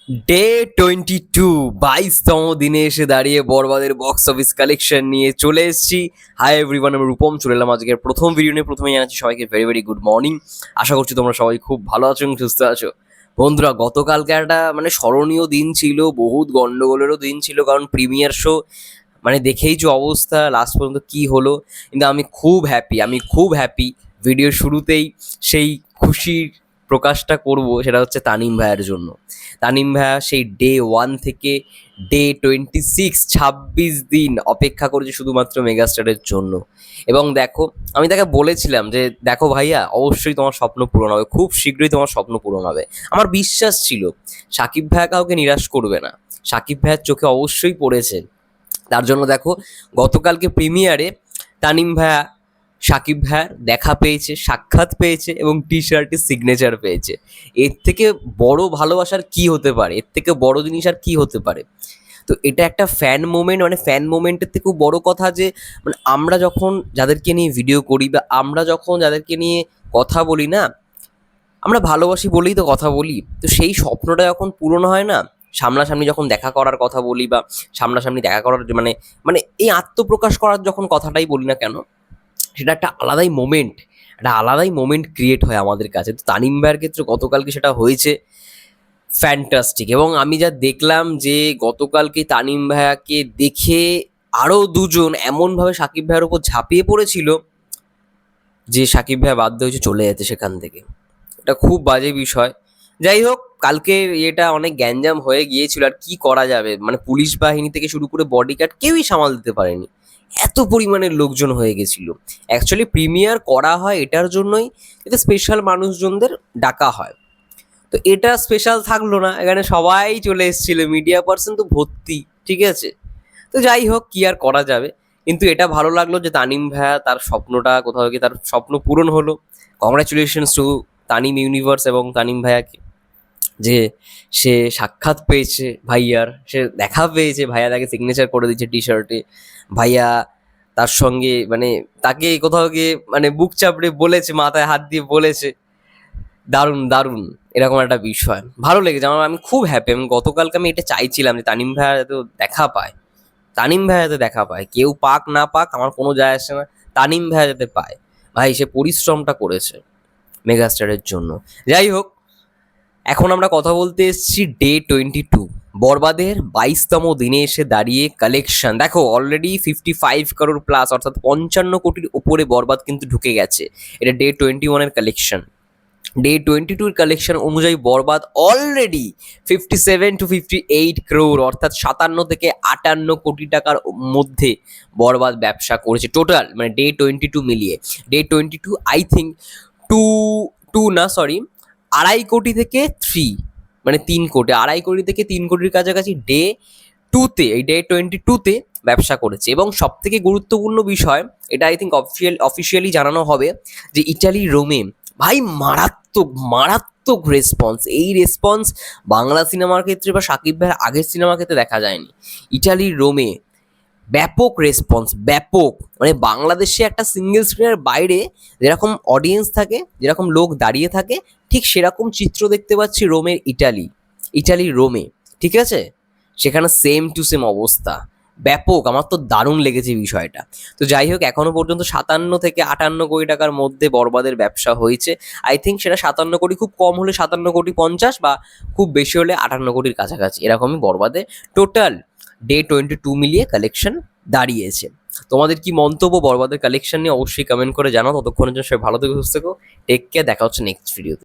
Day 22 22তম দিনে এসে দাঁড়িয়ে বরবাদের বক্স অফিস কালেকশন নিয়ে চলে এসেছি। হাই এভরিওয়ান, আমি রূপম চলে এলাম আজকের প্রথম ভিডিও নিয়ে। প্রথমে জানাচ্ছি সবাইকে ভেরি ভেরি গুড মর্নিং। আশা করছি তোমরা সবাই খুব ভালো আছো এবং সুস্থ আছো। বন্ধুরা, গতকালকে একটা স্মরণীয় দিন ছিল, বহুত গন্ডগোলেরও দিন ছিল, কারণ প্রিমিয়ার শো দেখেই যে অবস্থা লাস্ট পর্যন্ত কি হলো। কিন্তু আমি খুব হ্যাপি ভিডিওর শুরুতেই সেই খুশির প্রকাশটা করব, সেটা হচ্ছে তানিম ভাইয়ের জন্য। তানিম ভাইয়া সেই ডে 1 থেকে ডে 26 26 দিন অপেক্ষা করেছে শুধুমাত্র মেগাস্টারের জন্য। এবং দেখো, আমি তাকে বলেছিলাম যে দেখো ভাইয়া, অবশ্যই তোমার স্বপ্ন পূরণ হবে, খুব শীঘ্রই তোমার স্বপ্ন পূরণ হবে। আমার বিশ্বাস ছিল সাকিব ভাইয়া কাউকে নিরাশ করবে না, সাকিব ভাইয়ের চোখে অবশ্যই পড়েছে। তার জন্য দেখো, গতকালকে প্রিমিয়ারে তানিম ভাইয়া সাকিব ভাইয়ার দেখা পেয়েছে, সাক্ষাৎ পেয়েছে এবং টি শার্টের সিগনেচার পেয়েছে। এর থেকে বড় ভালোবাসার কি হতে পারে, এর থেকে বড় জিনিস আর কি হতে পারে? তো এটা একটা ফ্যান মোমেন্ট, ফ্যান মোমেন্টের থেকেও বড় কথা যে আমরা যখন যাদেরকে নিয়ে ভিডিও করি বা আমরা যখন যাদেরকে নিয়ে কথা বলি না, আমরা ভালোবাসি বলেই তো কথা বলি। তো সেই স্বপ্নটা যখন পূরণ হয় না, সামনাসামনি যখন দেখা করার কথা বলি বা সামনাসামনি দেখা করার এই আত্মপ্রকাশ করার যখন কথাটাই বলি না কেন, সেটা একটা আলাদাই মোমেন্ট ক্রিয়েট হয় আমাদের কাছে। তো তানিম ভাইয়ের ক্ষেত্রে গতকালকে সেটা হয়েছে ফ্যান্টাস্টিক। এবং আমি যা দেখলাম যে গতকালকে তানিম ভাইয়াকে দেখে আরও দুজন এমনভাবে সাকিব ভাইয়ের ওপর ঝাঁপিয়ে পড়েছিল যে সাকিব ভাইয়া বাধ্য হয়েছে চলে যেতে সেখান থেকে। এটা খুব বাজে বিষয়। যাই হোক, কালকে এটা অনেক গ্যাঞ্জাম হয়ে গিয়েছিল, আর কি করা যাবে, পুলিশ বাহিনী থেকে শুরু করে বডিগার্ড কেউই সামাল দিতে পারেনি, এত পরিমাণের লোকজন হয়ে গেছিল। অ্যাকচুয়ালি প্রিমিয়ার করা হয় এটার জন্যই, এটা স্পেশাল মানুষজনদের ডাকা হয়। তো এটা স্পেশাল থাকলো না, এখানে সবাই চলে এসেছিল, মিডিয়া পার্সন তো ভর্তি, ঠিক আছে। তো যাই হোক, কি আর করা যাবে। কিন্তু এটা ভালো লাগলো যে তানিম ভাইয়া তার স্বপ্নটা কোথাও গিয়ে তার স্বপ্ন পূরণ হলো। কংগ্রাচুলেশনস টু তানিম ইউনিভার্স এবং তানিম ভাইয়াকে, যে সে সাক্ষাৎ পেয়েছে ভাইয়ার, সে দেখা পেয়েছে, ভাইয়া তাকে সিগনেচার করে দিচ্ছে টি শার্টে। ভাইয়া তার সঙ্গে তাকে কোথাও গিয়ে বুক চাপড়ে বলেছে, মাথায় হাত দিয়ে বলেছে। দারুণ দারুণ, এরকম একটা বিষয় ভালো লেগেছে আমার। আমি খুব হ্যাপি। আমি গতকালকে আমি এটা চাইছিলাম যে তানিম ভাইয়া যাতে দেখা পায়, তানিম ভাইয়া যাতে দেখা পায়, কেউ পাক না পাক আমার কোনো যায় আসে না, তানিম ভাইয়া যাতে পায়। ভাই, সে পরিশ্রমটা করেছে মেগাস্টারের জন্য। যাই হোক, এখন আমরা কথা বলতে এসেছি ডে 22, বরবাদের 22তম দিনে এসে দাঁড়িয়ে কালেকশন দেখো, অলরেডি 55 crore প্লাস, অর্থাৎ 55 কোটির উপরে বরবাদ কিন্তু ঢুকে গেছে। এটা ডে 21-এর কালেকশন। ডে 22-এর কালেকশন অনুযায়ী বরবাদ অলরেডি 57 to 58 crore, অর্থাৎ 57 থেকে 58 কোটি টাকার মধ্যে বরবাদ ব্যবসা করেছে টোটাল, ডে 22 মিলিয়ে। Day 22 I think two two না সরি 2.5 কোটি থেকে 3 কোটি, 2.5 কোটি থেকে 3 কোটির কাছাকাছি ডে 2-তে, এই ডে 22-তে ব্যবসা করেছে। এবং সব থেকে গুরুত্বপূর্ণ বিষয়, এটা আই থিঙ্ক অফিসিয়ালি জানানো হবে, যে ইটালি রোমে ভাই মারাত্মক মারাত্মক রেসপন্স। এই রেসপন্স বাংলা সিনেমার ক্ষেত্রে বা সাকিব ভাইয়ের আগের সিনেমার ক্ষেত্রে দেখা যায়নি। ইটালির রোমে ব্যাপক রেসপন্স, ব্যাপক, বাংলাদেশে একটা সিঙ্গেল স্ক্রিনের বাইরে যেরকম অডিয়েন্স থাকে, যেরকম লোক দাঁড়িয়ে থাকে, ঠিক সেরকম চিত্র দেখতে পাচ্ছি ইটালির রোমে, ঠিক আছে। সেখানে সেম টু সেম অবস্থা, ব্যাপক। আমার তো দারুণ লেগেছে বিষয়টা। তো যাই হোক, এখনো পর্যন্ত 57 থেকে 58 কোটি টাকার মধ্যে বরবাদের ব্যবসা হয়েছে। আই থিঙ্ক সেটা 57 কোটি, খুব কম হলে 57 কোটি 50, বা খুব বেশি হলে 58 কোটির কাছাকাছি, এরকমই বরবাদে টোটাল ডে 22 মিলিয়ে কালেকশন দাঁড়িয়েছে। তোমাদের কি মন্তব্য বরবাদের কালেকশন নিয়ে অবশ্যই কমেন্ট করে জানাও। ততক্ষণের জন্য সবাই ভালো থেকো, সুস্থ থেকো, টেক কেয়ার, দেখা হচ্ছে নেক্সট ভিডিওতে।